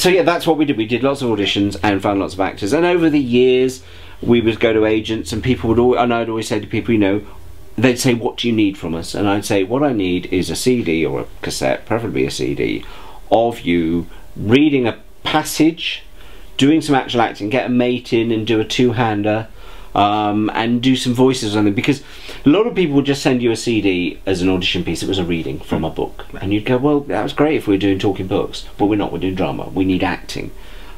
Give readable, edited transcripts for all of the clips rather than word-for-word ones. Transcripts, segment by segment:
So yeah, that's what we did. We did lots of auditions and found lots of actors. And over the years, we would go to agents, and people would and I'd always say to people, you know, they'd say, "What do you need from us?" And I'd say, "What I need is a CD or a cassette, preferably a CD, of you reading a passage, doing some actual acting, get a mate in and do a two-hander, and do some voices or something." Because a lot of people would just send you a CD as an audition piece. It was a reading from a book, and you'd go, "Well, that was great if we were doing talking books, but we're not. We're doing drama. We need acting."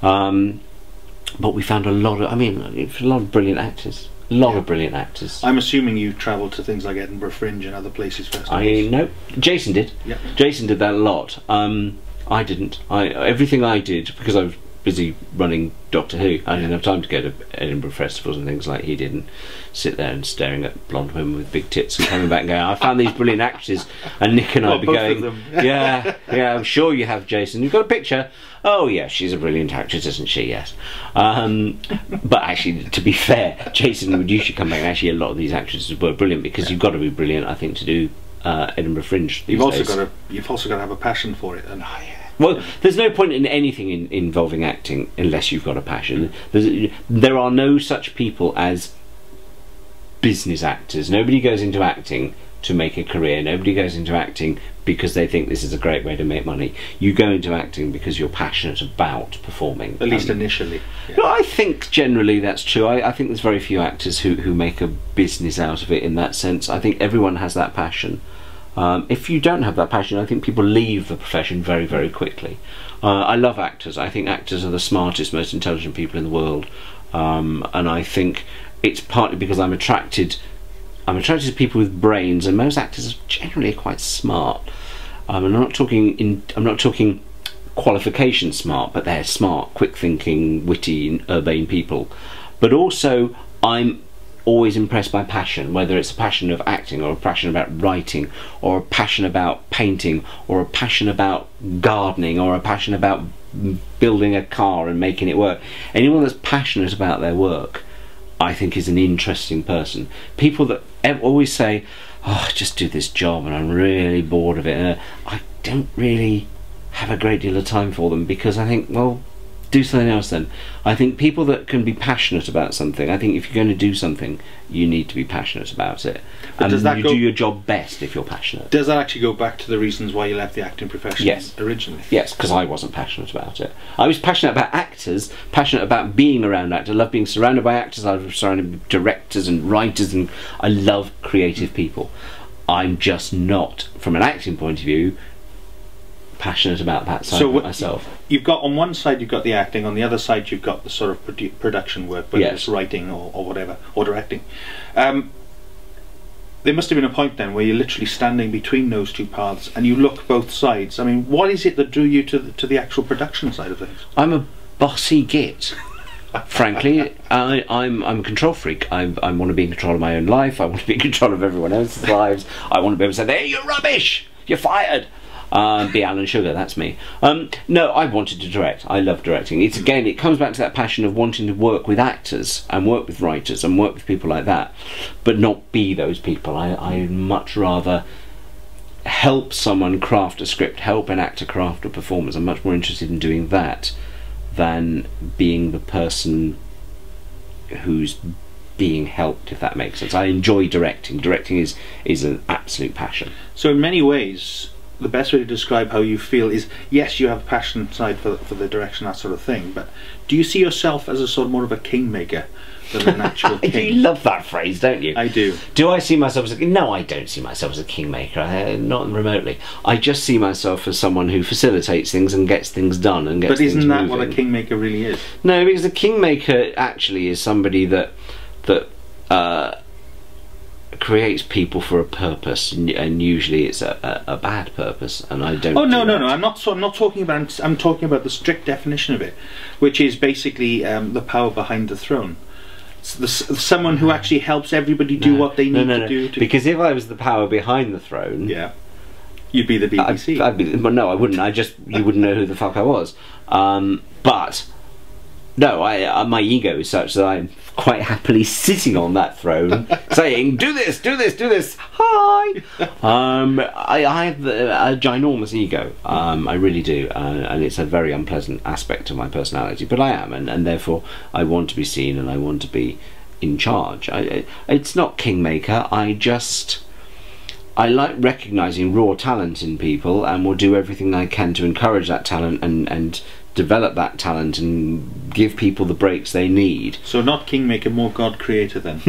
But we found a lot of brilliant actors. A lot of brilliant actors. I'm assuming you travelled to things like Edinburgh Fringe and other places festivals. No, Jason did. Yeah. Jason did that a lot. I didn't. Everything I did, because I was busy running Doctor Who, I didn't have time to go to Edinburgh festivals and things like he did, and sit there and staring at blonde women with big tits and coming back and going, "I found these brilliant actors," and Nick and I'd be going, yeah, I'm sure you have, Jason. You've got a picture? Oh yeah, she's a brilliant actress, isn't she? Yes. But actually, to be fair, Jason would usually come back, and actually a lot of these actresses were brilliant, because you've got to be brilliant, I think, to do Edinburgh Fringe these days. You've also got to have a passion for it. And well, there's no point in anything involving acting unless you've got a passion. There are no such people as business actors. Nobody goes into acting to make a career. Nobody goes into acting because they think this is a great way to make money. You go into acting because you're passionate about performing. At least initially. Yeah. No, I think generally that's true. I think there's very few actors who make a business out of it in that sense. I think everyone has that passion. If you don't have that passion, I think people leave the profession very, very quickly. I love actors. I think actors are the smartest, most intelligent people in the world, and I think it's partly because I'm attracted to people with brains, and most actors are generally quite smart. I'm not talking qualification smart, but they're smart, quick thinking, witty, urbane people. But also, I'm always impressed by passion, whether it's a passion of acting or a passion about writing or a passion about painting or a passion about gardening or a passion about building a car and making it work. Anyone that's passionate about their work, I think, is an interesting person. People that always say, "Oh, I just do this job and I'm really bored of it," and I don't really have a great deal of time for them, because I think, well, do something else then. I think people that can be passionate about something, I think if you're going to do something, you need to be passionate about it. And you do your job best if you're passionate. Does that actually go back to the reasons why you left the acting profession originally? Yes, because I wasn't passionate about it. I was passionate about actors, passionate about being around actors. I love being surrounded by actors, I was surrounded with directors and writers, and I love creative people. I'm just not, from an acting point of view, passionate about that side of myself. You've got, on one side you've got the acting, on the other side you've got the sort of production work, whether it's writing or whatever, or directing. There must have been a point then where you're literally standing between those two paths and you look both sides. I mean, what is it that drew you to the actual production side of things? I'm a bossy git. Frankly, I'm a control freak. I want to be in control of my own life. I want to be in control of everyone else's lives. I want to be able to say, "Hey, you're rubbish! You're fired!" Be Alan Sugar, that's me. No, I wanted to direct. I love directing. It's, again, it comes back to that passion of wanting to work with actors and work with writers and work with people like that, but not be those people. I'd much rather help someone craft a script, help an actor craft a performance. I'm much more interested in doing that than being the person who's being helped, if that makes sense. I enjoy directing. Directing is an absolute passion. So in many ways, the best way to describe how you feel is, yes, you have a passion side for the direction, that sort of thing, but do you see yourself as a sort of more of a kingmaker than an actual king? You love that phrase, don't you? I do. Do I see myself as a... No, I don't see myself as a kingmaker, not remotely. I just see myself as someone who facilitates things and gets things done and gets things moving. But isn't that what a kingmaker really is? No, because a kingmaker actually is somebody that creates people for a purpose, and usually it's a bad purpose, and I don't. Oh no, no, no! I'm not talking about. I'm talking about the strict definition of it, which is basically the power behind the throne. Someone who actually helps everybody do what they need to do. Because if I was the power behind the throne, you'd be the BBC. Well, no, I wouldn't. You wouldn't know who the fuck I was. But No, my ego is such that I'm quite happily sitting on that throne, saying, "Do this, do this, do this." Hi. I have a ginormous ego. I really do, and it's a very unpleasant aspect of my personality. But I am, and therefore I want to be seen, and I want to be in charge. It's not kingmaker. I like recognising raw talent in people, and will do everything I can to encourage that talent and develop that talent and give people the breaks they need. So not kingmaker, more God creator then.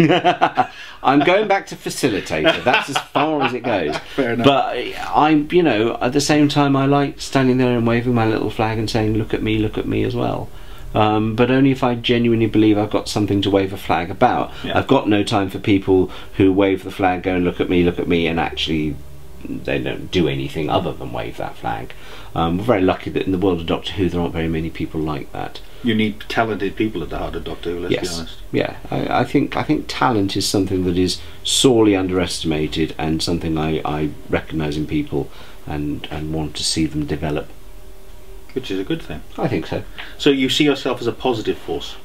I'm going back to facilitator. That's as far as it goes. Fair enough. But I'm, at the same time, I like standing there and waving my little flag and saying, look at me as well. But only if I genuinely believe I've got something to wave a flag about. Yeah. I've got no time for people who wave the flag, go and look at me, and actually they don't do anything other than wave that flag. We're very lucky that in the world of Doctor Who there aren't very many people like that. You need talented people at the heart of Doctor Who, let's be honest. Yeah, I think talent is something that is sorely underestimated, and something I recognise in people and want to see them develop. Which is a good thing. I think so. So you see yourself as a positive force?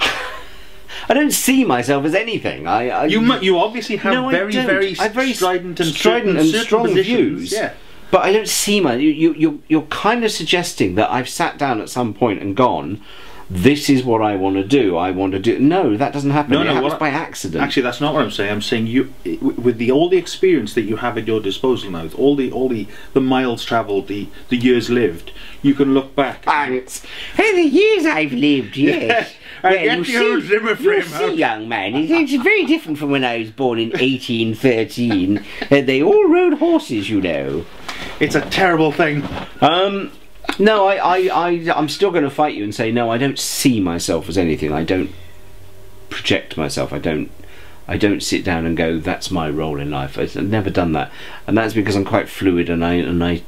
I don't see myself as anything. You obviously have very strident and strong views. Yeah. But I don't see you're kind of suggesting that I've sat down at some point and gone, this is what I want to do. No, that doesn't happen. It happens by accident. Actually, that's not what I'm saying. I'm saying you, with all the experience that you have at your disposal now, with all the miles travelled, the years lived, you can look back. Thanks. Hey, the years I've lived, yes. Well, you see, young man, it's very different from when I was born in 1813. They all rode horses, you know. It's a terrible thing. No, I'm still going to fight you and say no. I don't see myself as anything. I don't project myself. I don't sit down and go, that's my role in life. I've never done that, and that's because I'm quite fluid. And I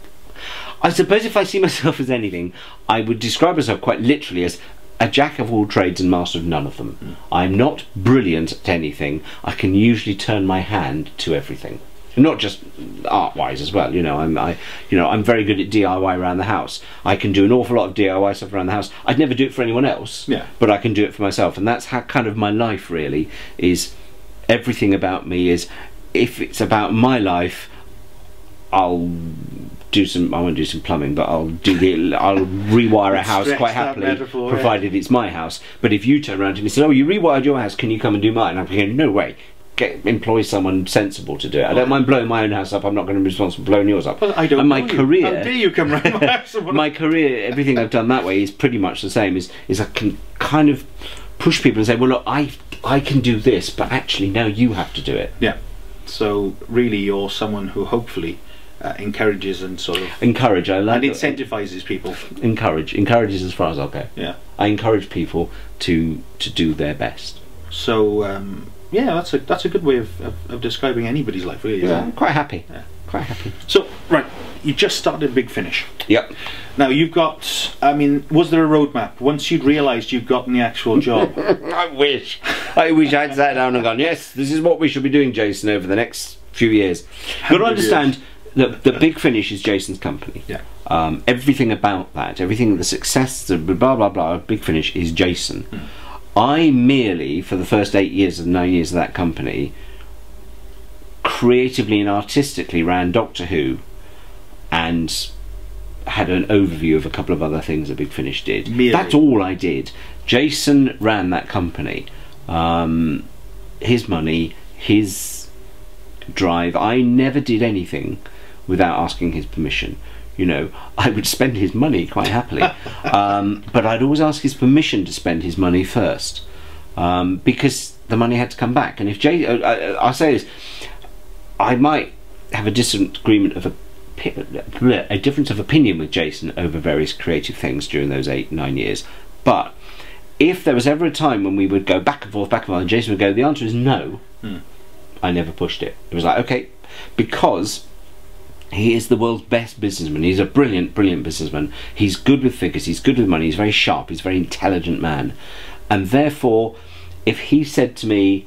suppose if I see myself as anything, I would describe myself quite literally as a jack of all trades and master of none of them. I'm not brilliant at anything. I can usually turn my hand to everything. Not just art-wise as well, I'm very good at DIY around the house. I can do an awful lot of DIY stuff around the house. I'd never do it for anyone else, but I can do it for myself, and that's how kind of my life really is. Everything about me is, if it's about my life, I won't do some plumbing, but I'll rewire a house quite happily, provided it's my house. But if you turn around to me and say, "Oh, you rewired your house, can you come and do mine?" I'm thinking, no way. Employ someone sensible to do it. I don't mind blowing my own house up. I'm not going to be responsible for blowing yours up. Well, I don't. And my career, how dare you come round my house? My career, everything I've done that way is pretty much the same. Is I can kind of push people and say, well, look, I can do this, but actually now you have to do it. Yeah. So really, you're someone who hopefully encourages and sort of and incentivizes people. Encourages as far as I'll go. Yeah. I encourage people to do their best. So. Yeah, that's a good way of describing anybody's life, really. Yeah, I'm quite happy. Yeah. Quite happy. So, right, you just started Big Finish. Yep. Now you've got. I mean, was there a roadmap once you'd realised you'd gotten the actual job? I wish I'd sat down and gone, yes, this is what we should be doing, Jason, over the next few years. You've got to understand that the Big Finish is Jason's company. Yeah. Everything about that, everything, the success, the blah blah blah, Big Finish is Jason. I merely, for the first 9 years of that company, creatively and artistically ran Doctor Who and had an overview of a couple of other things that Big Finish did. Merely. That's all I did. Jason ran that company. His money, his drive. I never did anything without asking his permission. I would spend his money quite happily, but I'd always ask his permission to spend his money first, because the money had to come back. And if I'll say this, I might have a disagreement of a difference of opinion with Jason over various creative things during those 8-9 years, but if there was ever a time when we would go back and forth, and Jason would go, the answer is no, I never pushed it. It was like, okay, because he is the world's best businessman. He's a brilliant businessman. He's good with figures, he's good with money, he's very sharp, he's a very intelligent man. And therefore, if he said to me,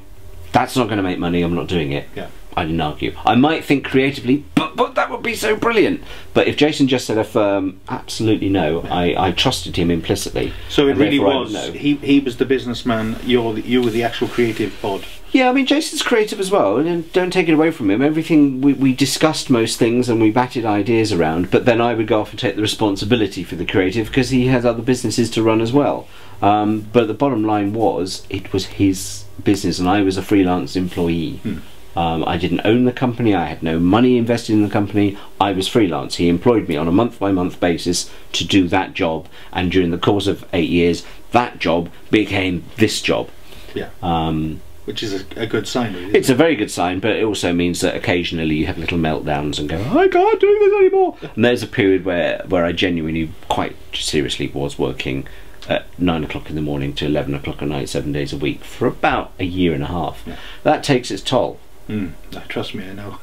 that's not going to make money, I'm not doing it, I didn't argue. I might think creatively, but that would be so brilliant. But if Jason just said a firm absolutely no, I trusted him implicitly. So it really was. He was the businessman. You were the actual creative bod. Yeah, I mean, Jason's creative as well, and don't take it away from him. Everything, we discussed most things and we batted ideas around, but then I would go off and take the responsibility for the creative because he has other businesses to run as well. But the bottom line was, it was his business and I was a freelance employee. I didn't own the company, I had no money invested in the company, I was freelance. He employed me on a month-by-month basis to do that job, and during the course of 8 years, that job became this job. Yeah. Which is a good sign, really. It's a very good sign, but it also means that occasionally you have little meltdowns and go, I can't do this anymore. And there's a period where I genuinely, quite seriously, was working at 9 o'clock in the morning to 11 o'clock at night, 7 days a week, for about a year and a half. Yeah. That takes its toll. Trust me, I know.